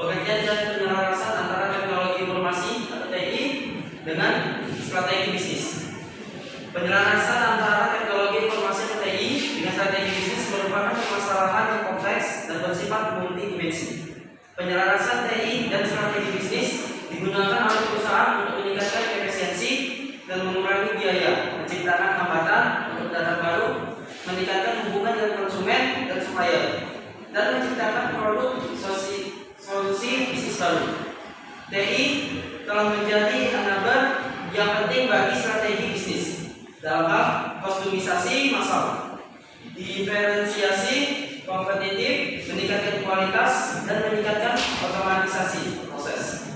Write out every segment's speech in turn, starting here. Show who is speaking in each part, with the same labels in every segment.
Speaker 1: Pengertian dan penyelarasan antara teknologi informasi atau TI dengan strategi bisnis. Penyelarasan antara teknologi informasi atau TI dengan strategi bisnis merupakan permasalahan yang kompleks dan bersifat multidimensi. Penyelarasan TI dan strategi bisnis digunakan oleh perusahaan untuk meningkatkan efisiensi dan mengurangi biaya, menciptakan hambatan untuk data baru, meningkatkan hubungan dengan konsumen dan supplier, dan menciptakan produk solusi bisnis baru. TI telah menjadi enabler yang penting bagi strategi bisnis dalam hal kostumisasi masalah, diferensiasi kompetitif, meningkatkan kualitas, dan meningkatkan otomatisasi proses.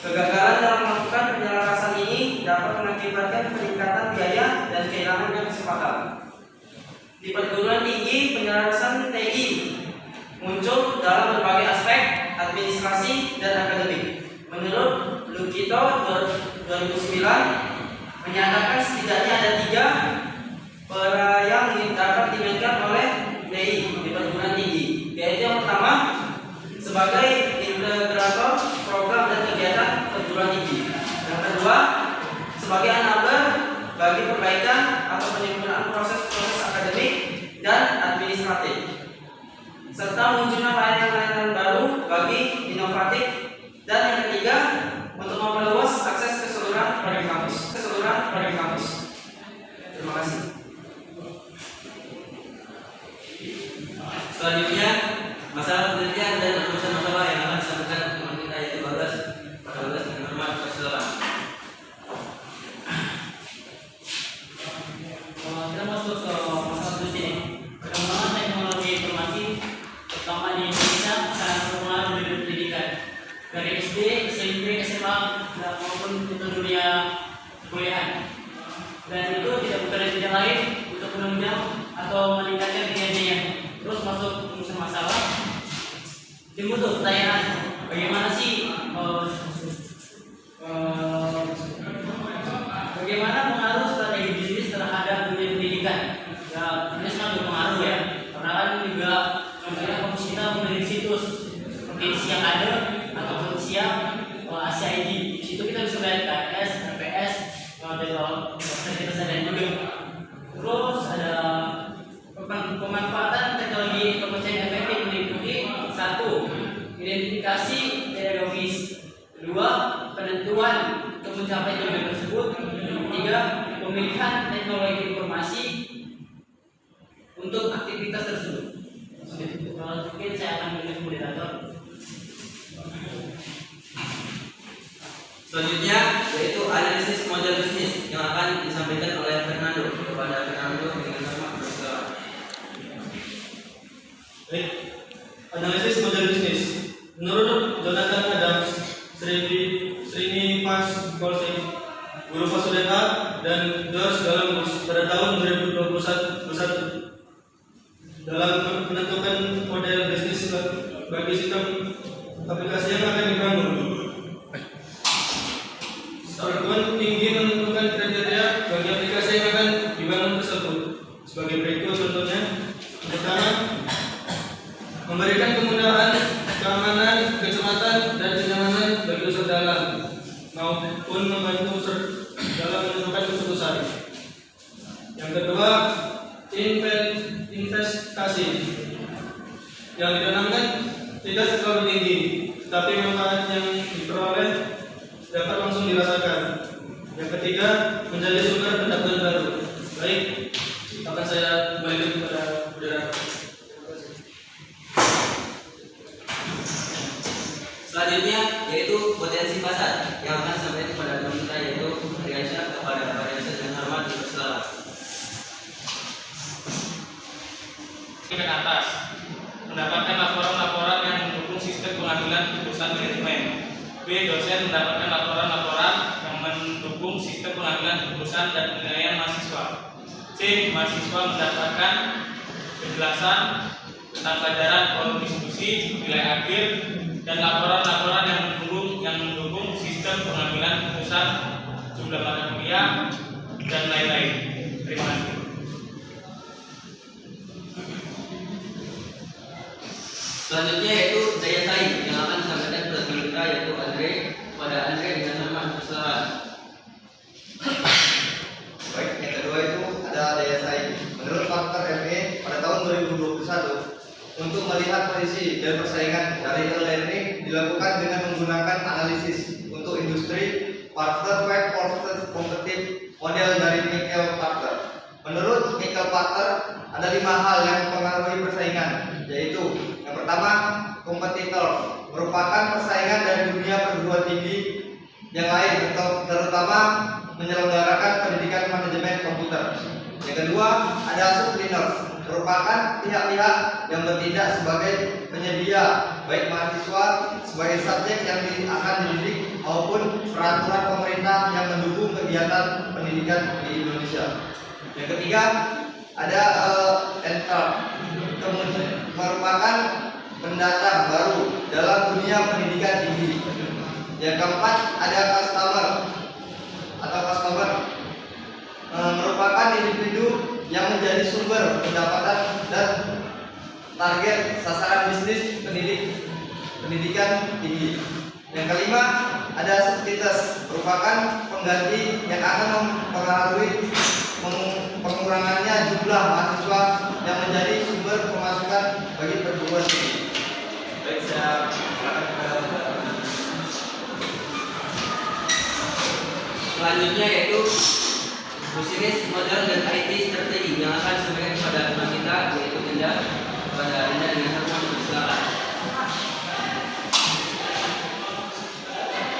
Speaker 1: Kegagalan dalam melakukan penyelarasan ini dapat mengakibatkan peningkatan biaya dan kehilangan kesempatan. Di perguruan tinggi, penyelarasan TI muncul dalam berbagai aspek administrasi dan akademik. Menurut Lukito 2009 menyatakan setidaknya ada 3 peran yang dapat dimainkan oleh TI di perguruan tinggi, yaitu yang pertama sebagai integrator program dan kegiatan perguruan tinggi, yang kedua sebagai enabler bagi perbaikan atau penyempurnaan proses-proses akademik dan administratif, serta munculnya layanan-layanan baru bagi inovatif, dan yang ketiga untuk memperluas akses keseluruhan pada kampus. Terima kasih.
Speaker 2: Selanjutnya, masalah penelitian dan perusahaan masalah yang akan disampaikan teman kita yaitu Bagas dengan hormat persilakan.
Speaker 3: Kita masuk ke masalah penelitian. Perkembangan teknologi informasi terutama di Indonesia sangat berpengaruh di pendidikan dari SD, SMP, SMA maupun ke dunia kuliahan. Dan itu tidak lain untuk menunjang atau meningkatkan kinerjanya. Terus masuk urusan masalah, timbul tuh pertanyaan, bagaimana sih bagaimana pengaruh strategi bisnis terhadap dunia pendidikan? Ya, ini sangat berpengaruh ya, karena kan juga contohnya kampus kita memiliki situs seperti Siak ada ataupun Siak ACID. Di situ kita bisa lihat KS, RPS, dan juga. Terus ada pemanfaatan teknologi informasi yang efektif meliputi 1. Identifikasi pedagogis, 2. Penentuan untuk mencapai tujuan tersebut, 3. Pemilihan teknologi informasi untuk aktivitas tersebut. Mungkin saya akan memilih moderator.
Speaker 2: Selanjutnya yaitu analisis model bisnis yang akan disampaikan oleh Fernando. Kepada Fernando dengan hormat persilakan.
Speaker 4: Baik, analisis model bisnis. Menurut Jonathan Adams, Srinivas Kolsek, Guru Vasudeva, dan George Galambus pada tahun 2021 dalam menentukan model bisnis bagi sistem aplikasi yang akan dibangun. Perguruan tinggi menentukan kriteria bagi aplikasi yang akan dibangun tersebut. Sebagai berikut contohnya: pertama, memberikan kemudahan, keamanan, kecepatan, dan kenyamanan bagi user dalam maupun membantu user dalam menentukan keputusan. Yang kedua, investasi yang ditanamkan tidak terlalu tinggi, tapi manfaat yang diperoleh dapat langsung dirasakan. Yang ketiga, menjadi sumber pendapatan baru. Baik, akan saya kembali kepada moderator.
Speaker 2: Selanjutnya yaitu potensi pasar yang akan disampaikan kepada teman kita yaitu Riansyah. Kepada Riansyah dengan hormat persilakan.
Speaker 5: Ke atas, mendapatkan laporan-laporan yang mendukung sistem pengambilan keputusan manajemen. B. Dosen mendapatkan laporan-laporan yang mendukung sistem pengambilan keputusan dan penilaian mahasiswa. C. Mahasiswa mendapatkan penjelasan tentang pelajaran produk diskusi, nilai akhir, dan laporan-laporan yang mendukung sistem pengambilan keputusan, jumlah mata kuliah, dan lain-lain. Terima kasih.
Speaker 2: Selanjutnya yaitu daya saing yang akan disampaikan Amerika yaitu Andre kepada Andre dengan hormat berselamat.
Speaker 6: Baik, yang kedua itu ada daya saing. Menurut faktor ME pada tahun 2021 untuk melihat kondisi dan persaingan dari e-learning dilakukan dengan menggunakan analisis untuk industri Partner Five Forces Competitive model dari Michael Porter. Menurut Michael Porter ada 5 hal yang mempengaruhi persaingan, yaitu yang pertama kompetitor merupakan persaingan dari dunia perguruan tinggi yang lain terutama menyelenggarakan pendidikan manajemen komputer. Yang kedua ada subtrainers merupakan pihak-pihak yang bertindak sebagai penyedia baik mahasiswa sebagai subjek yang akan dididik maupun peraturan pemerintah yang mendukung kegiatan pendidikan di Indonesia. Yang ketiga ada enter merupakan pendatang baru dalam dunia pendidikan tinggi. Yang keempat ada customer merupakan individu yang menjadi sumber pendapatan dan target sasaran bisnis pendidikan tinggi. Yang kelima ada substitutes merupakan pengganti yang akan mempengaruhi pengurangannya jumlah mahasiswa yang menjadi sumber pemasukan bagi perguruan tinggi.
Speaker 1: Baik, saya silakan kepada
Speaker 2: Selanjutnya yaitu Business Model dan IT Strategi yang akan disampaikan kepada teman kita yaitu Linda kepada Linda dengan hormat silakan.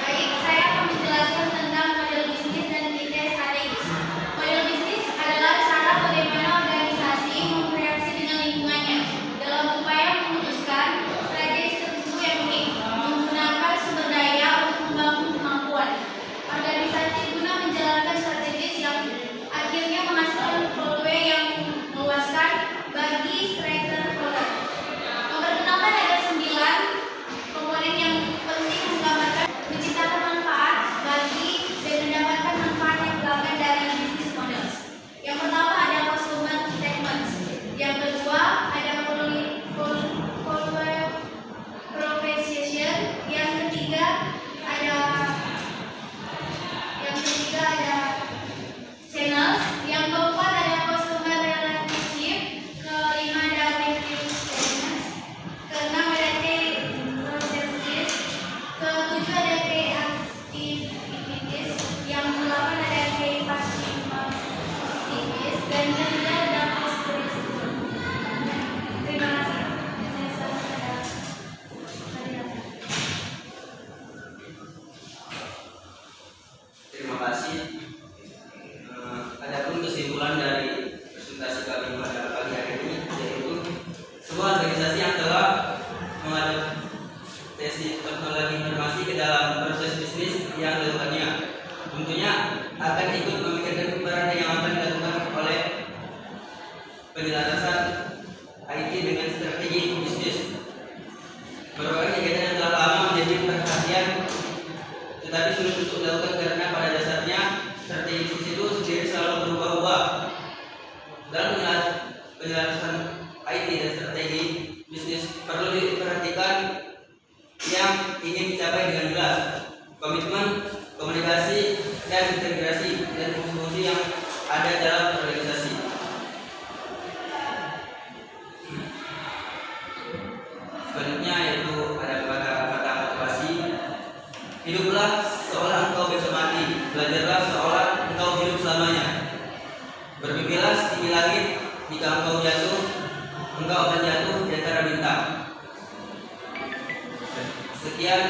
Speaker 7: Baik, saya akan menjelaskan tentang model bisnis dan IT strategis. Model bisnis adalah cara bagaimana organisasi bereaksi dengan lingkungannya dalam upaya memutuskan strategi tertentu yang unik, menggunakan sumber daya untuk membangun kemampuan organisasi guna menjalankan strategis yang akhirnya menghasilkan value yang memuaskan bagi stakeholder. Memperkenalkan ada 9 komponen yang penting menggambarkan menciptakan manfaat bagi dan mendapatkan manfaat yang pelanggan dari bisnis model. Yang pertama ada customer segments. Yang kedua ada value proposition. Yang ketiga ada channels. Yang keempat ada customer relationship. Kelima ada metric segments. Keenam ada key processes. Ketujuh ada key activities. Yang kedelapan ada key passive activities. Dan yang sembilan ada post tourism. Terima kasih. Saya selamat pada
Speaker 2: Terima kasih. Adapun kesimpulan dari presentasi kami pada pagi hari ini yaitu sebuah organisasi yang telah mengadopsi teknologi informasi ke dalam proses bisnis yang dilakukannya tentunya akan ikut memikirkan peran yang akan dilakukan oleh penyelarasan IT dengan strategi bisnis. Merupakan kegiatan yang telah lama menjadi perhatian tetapi sulit untuk dilakukan karena pada dasarnya strategi bisnis itu sendiri selalu berubah-ubah. Dalam penyelarasan IT dan strategi bisnis perlu diperhatikan yang ingin dicapai dengan jelas, komitmen, komunikasi, dan integrasi dan fungsi-fungsi yang ada dalam organisasi. Selanjutnya yaitu ada kata motivasi. Hiduplah seolah engkau besok mati, belajarlah seolah engkau hidup selamanya. Bermimpilah setinggi langit, jika engkau jatuh, engkau akan jatuh di antara bintang. Sekian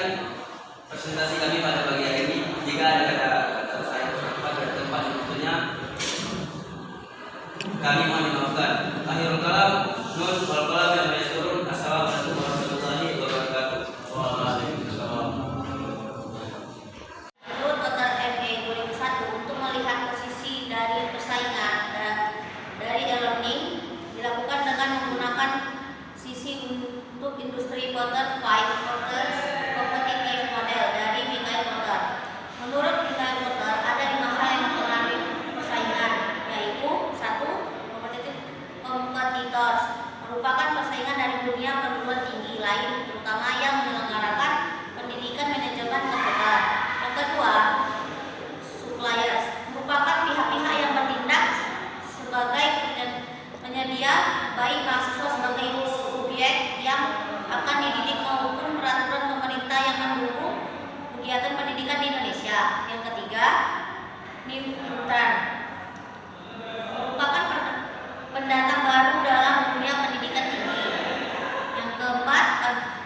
Speaker 2: presentasi kami pada pagi hari ini. Jika ada kata-kata saya pada tempat waktunya, kami mohon dimaafkan. Akhirul kalam, nun wal qalam yang turun. Assalamualaikum warahmatullahi wabarakatuh. Waalaikumsalam.
Speaker 7: Menurut Dr. ME 2001 untuk melihat posisi dari persaingan dari e-learning dilakukan dengan menggunakan sisi untuk industri Porter 5 Forces Competitive model dari Michael Porter. Menurut Michael Porter ada 5 hal yang mempengaruhi persaingan, yaitu 1. Competitors merupakan persaingan dari substitutan, merupakan pendatang baru dalam dunia pendidikan tinggi. Yang keempat,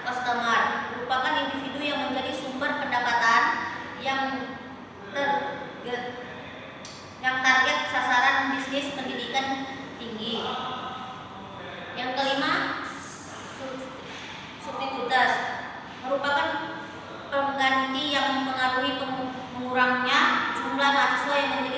Speaker 7: customer, merupakan individu yang menjadi sumber pendapatan yang target sasaran bisnis pendidikan tinggi. Yang kelima, substitutas, merupakan pengganti yang mempengaruhi mengurangnya jumlah mahasiswa yang menjadi